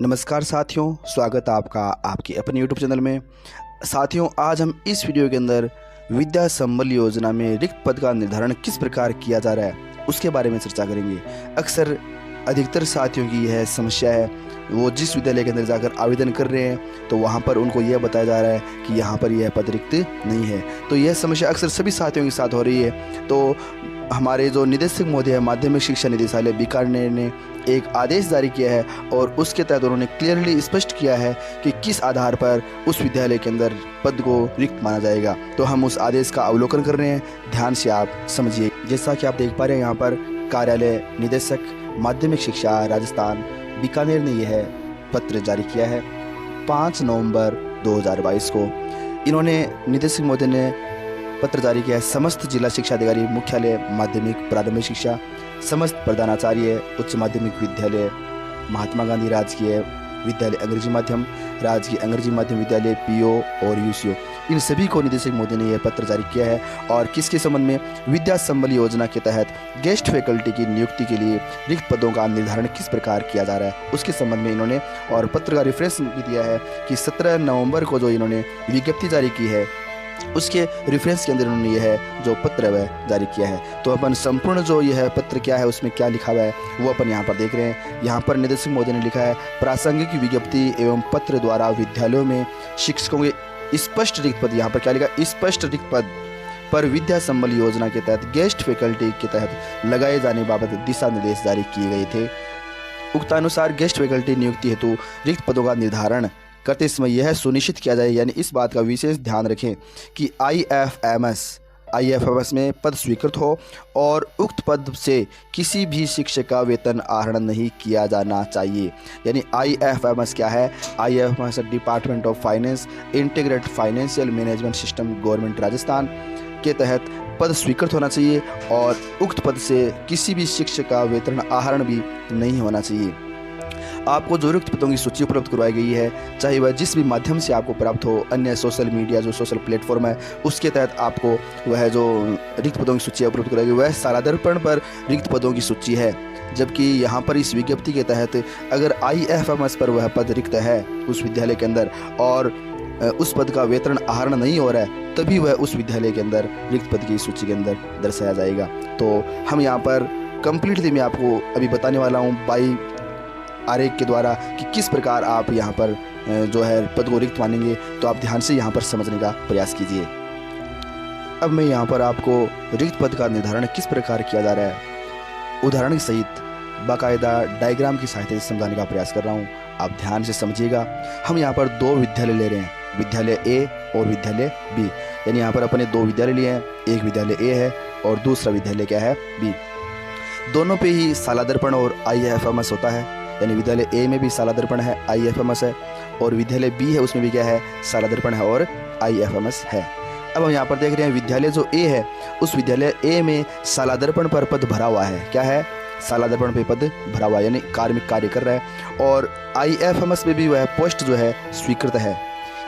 नमस्कार साथियों, स्वागत है आपका आपके अपने YouTube चैनल में। साथियों, आज हम इस वीडियो के अंदर विद्या संबल योजना में रिक्त पद का निर्धारण किस प्रकार किया जा रहा है उसके बारे में चर्चा करेंगे। अक्सर अधिकतर साथियों की यह समस्या है, वो जिस विद्यालय के अंदर जाकर आवेदन कर रहे हैं तो वहाँ पर उनको यह बताया जा रहा है कि यहाँ पर यह पद रिक्त नहीं है। तो यह समस्या अक्सर सभी साथियों के साथ हो रही है। तो हमारे जो निदेशक महोदय है, माध्यमिक शिक्षा निदेशालय बीकानेर ने एक आदेश जारी किया है और उसके तहत उन्होंने क्लियरली स्पष्ट किया है कि किस आधार पर उस विद्यालय के अंदर पद को रिक्त माना जाएगा। तो हम उस आदेश का अवलोकन कर रहे हैं, ध्यान से आप समझिए। जैसा कि आप देख पा रहे हैं, यहाँ पर कार्यालय निदेशक माध्यमिक शिक्षा राजस्थान बीकानेर ने यह पत्र जारी किया है 5 नवंबर 2022 को। इन्होंने निदेशक महोदय ने पत्र जारी किया है समस्त जिला शिक्षा अधिकारी मुख्यालय माध्यमिक प्रारंभिक शिक्षा, समस्त प्रधानाचार्य उच्च माध्यमिक विद्यालय, महात्मा गांधी राजकीय विद्यालय अंग्रेजी माध्यम, राजकीय अंग्रेजी माध्यम विद्यालय पीओ और यूसीओ, इन सभी को निदेशक महोदय ने यह पत्र जारी किया है। और किसके संबंध में? विद्या संबल योजना के तहत गेस्ट फैकल्टी की नियुक्ति के लिए रिक्त पदों का निर्धारण किस प्रकार किया जा रहा है उसके संबंध में इन्होंने और पत्र का रेफरेंस भी दिया है कि 17 नवंबर को जो इन्होंने विज्ञप्ति जारी की है उसके रेफरेंस के अंदर उन्होंने यह जो पत्र है वह जारी किया है। तो अपन संपूर्ण जो यह पत्र क्या है, उसमें क्या लिखा हुआ है वो अपन यहाँ पर देख रहे हैं। यहाँ पर निदेशक महोदय ने लिखा है, प्रासंगिक विज्ञप्ति एवं पत्र द्वारा विद्यालयों में शिक्षकों के स्पष्ट रिक्त पद, यहाँ पर क्या लिखा, स्पष्ट रिक्त पद पर विद्या संबल योजना के तहत गेस्ट फैकल्टी के तहत लगाए जाने बाबत दिशा निर्देश जारी किए गए थे। उक्तानुसार गेस्ट फैकल्टी नियुक्ति हेतु रिक्त पदों का निर्धारण करते समय यह सुनिश्चित किया जाए, यानी इस बात का विशेष ध्यान रखें कि आईएफएमएस में पद स्वीकृत हो और उक्त पद से किसी भी शिक्षक का वेतन आहरण नहीं किया जाना चाहिए। यानी आईएफएमएस क्या है? IFMS department of finance integrated financial management system government Rajasthan के तहत पद स्वीकृत होना चाहिए और उक्त पद से किसी भी शिक्षक का वेतन आहरण भी नहीं होना चाहिए। आपको जो रिक्त पदों की सूची उपलब्ध करवाई गई है, चाहे वह जिस भी माध्यम से आपको प्राप्त हो, अन्य सोशल मीडिया जो सोशल प्लेटफॉर्म है उसके तहत आपको वह जो रिक्त पदों की सूची उपलब्ध कराई गई वह सालादर्पण पर रिक्त पदों की सूची है। जबकि यहाँ पर इस विज्ञप्ति के तहत अगर आईएफएमएस पर वह पद रिक्त है उस विद्यालय के अंदर और उस पद का वेतन आहरण नहीं हो रहा है, तभी वह उस विद्यालय के अंदर रिक्त पद की सूची के अंदर दर्शाया जाएगा। तो हम यहाँ पर कंप्लीटली मैं आपको अभी बताने वाला हूँ बाई आरेख के द्वारा कि किस प्रकार आप यहाँ पर जो है पद को रिक्त मानेंगे। तो आप ध्यान से यहाँ पर समझने का प्रयास कीजिए। अब मैं यहाँ पर आपको रिक्त पद का निर्धारण किस प्रकार किया जा रहा है उदाहरण सहित बाकायदा डायग्राम की सहायता से समझाने का प्रयास कर रहा हूँ। आप ध्यान से समझिएगा। हम यहाँ पर 2 विद्यालय ले रहे हैं, विद्यालय ए और विद्यालय बी। यानी यहाँ पर अपने 2 विद्यालय लिए हैं, एक विद्यालय ए है और दूसरा विद्यालय क्या है? बी। दोनों पे ही सालादर्पण और आईएफएमएस होता है। यानी विद्यालय ए में भी सालादर्पण है, आईएफएमएस है, और विद्यालय बी है उसमें भी क्या है? सालादर्पण है और आईएफएमएस है। अब हम यहाँ पर देख रहे हैं विद्यालय जो ए है उस विद्यालय ए में सालादर्पण पर पद भरा हुआ है। क्या है? सालादर्पण पे पद भरा हुआ है, यानी कार्मिक कार्य कर रहा है। और आईएफएमएस में भी वह पोस्ट जो है स्वीकृत है,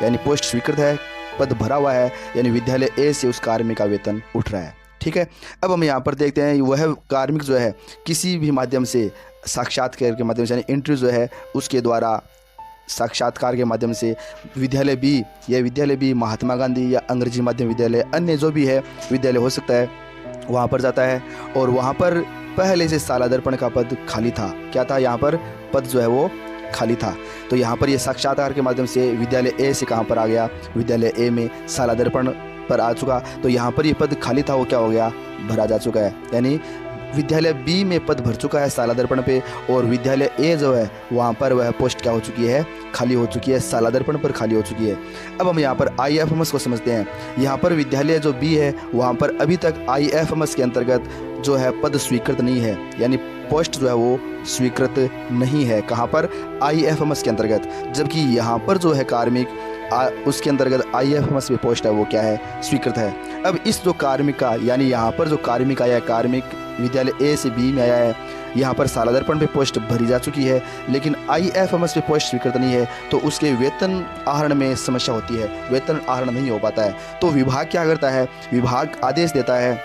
यानी पोस्ट स्वीकृत है, पद भरा हुआ है, यानी विद्यालय ए से उस कार्मिक का वेतन उठ रहा है। ठीक है। अब हम यहाँ पर देखते हैं वह कार्मिक जो है किसी भी माध्यम से साक्षात्कार के माध्यम से, यानी इंटरव्यू जो है उसके द्वारा साक्षात्कार के माध्यम से विद्यालय बी, यह विद्यालय बी महात्मा गांधी या अंग्रेजी माध्यम विद्यालय अन्य जो भी है विद्यालय हो सकता है, वहाँ पर जाता है और वहाँ पर पहले से सालादर्पण का पद खाली था। क्या था? यहाँ पर पद जो है वो खाली था। तो यहाँ पर ये साक्षात्कार के माध्यम से विद्यालय ए से कहाँ पर आ गया? विद्यालय ए में सालादर्पण पर आ चुका। तो यहाँ पर ये पद खाली था, वो क्या हो गया? भरा जा चुका है। यानी विद्यालय बी में पद भर चुका है सालादर्पण पे और विद्यालय ए जो है वहाँ पर वह पोस्ट क्या हो चुकी है? खाली हो चुकी है, सालादर्पण पर खाली हो चुकी है। अब हम यहाँ पर आईएफएमएस को समझते हैं। यहाँ पर विद्यालय जो बी है वहाँ पर अभी तक आईएफएमएस के अंतर्गत जो है पद स्वीकृत नहीं है, यानी पोस्ट जो है वो स्वीकृत नहीं है। कहाँ पर? आईएफएमएस के अंतर्गत। जबकि यहाँ पर जो है कार्मिक उसके अंतर्गत आईएफएमएस में पोस्ट है वो क्या है? स्वीकृत है। अब इस जो कार्मिक का, यानी यहाँ पर जो कार्मिक आया है, कार्मिक विद्यालय ए से बी में आया है, यहाँ पर सालादर्पण पे पोस्ट भरी जा चुकी है लेकिन आईएफएमएस पे पोस्ट स्वीकृत नहीं है, तो उसके वेतन आहरण में समस्या होती है, वेतन आहरण नहीं हो पाता है। तो विभाग क्या करता है? विभाग आदेश देता है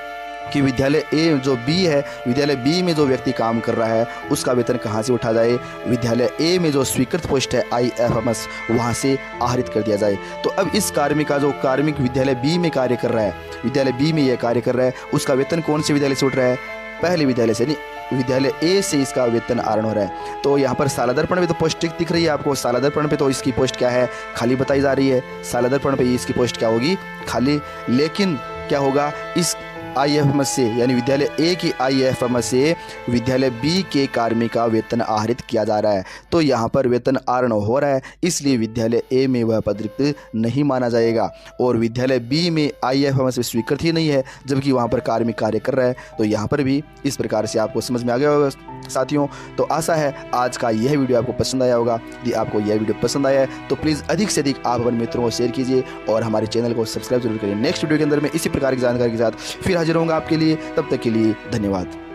कि विद्यालय ए जो बी है, विद्यालय बी में जो व्यक्ति काम कर रहा है उसका वेतन कहाँ से उठा जाए, विद्यालय ए में जो स्वीकृत पोस्ट है IFMS वहाँ से आहरित कर दिया जाए। तो अब इस कार्मिक का जो कार्मिक विद्यालय बी में कार्य कर रहा है, विद्यालय बी में यह कार्य कर रहा है, उसका वेतन कौन से विद्यालय से उठ रहा है, पहले विद्यालय से, नहीं विद्यालय ए से इसका वेतन आहरण हो रहा है। तो यहाँ पर सालादर्पण पे तो पोस्ट दिख रही है आपको, सालादर्पण पे तो इसकी पोस्ट क्या है, खाली बताई जा रही है, सालादर्पण पे इसकी पोस्ट क्या होगी, खाली। लेकिन क्या होगा, इस IFMS से यानी विद्यालय ए की IFMS से विद्यालय बी के कार्मिक का वेतन आहरित किया जा रहा है। तो यहाँ पर वेतन आहरण हो रहा है, इसलिए विद्यालय ए में वह पद रिक्त नहीं माना जाएगा और विद्यालय बी में IFMS स्वीकृत ही नहीं है जबकि वहाँ पर कार्मिक कार्य कर रहा है। तो यहाँ पर भी इस प्रकार से आपको समझ में आ गया होगा साथियों। तो आशा है आज का यह वीडियो आपको पसंद आया होगा। यदि आपको यह वीडियो पसंद आया है तो प्लीज़ अधिक से अधिक आप अपने मित्रों को शेयर कीजिए और हमारे चैनल को सब्सक्राइब जरूर करिए। नेक्स्ट वीडियो के अंदर मैं इसी प्रकार की जानकारी के साथ फिर हाजिर होऊंगा आपके लिए। तब तक के लिए धन्यवाद।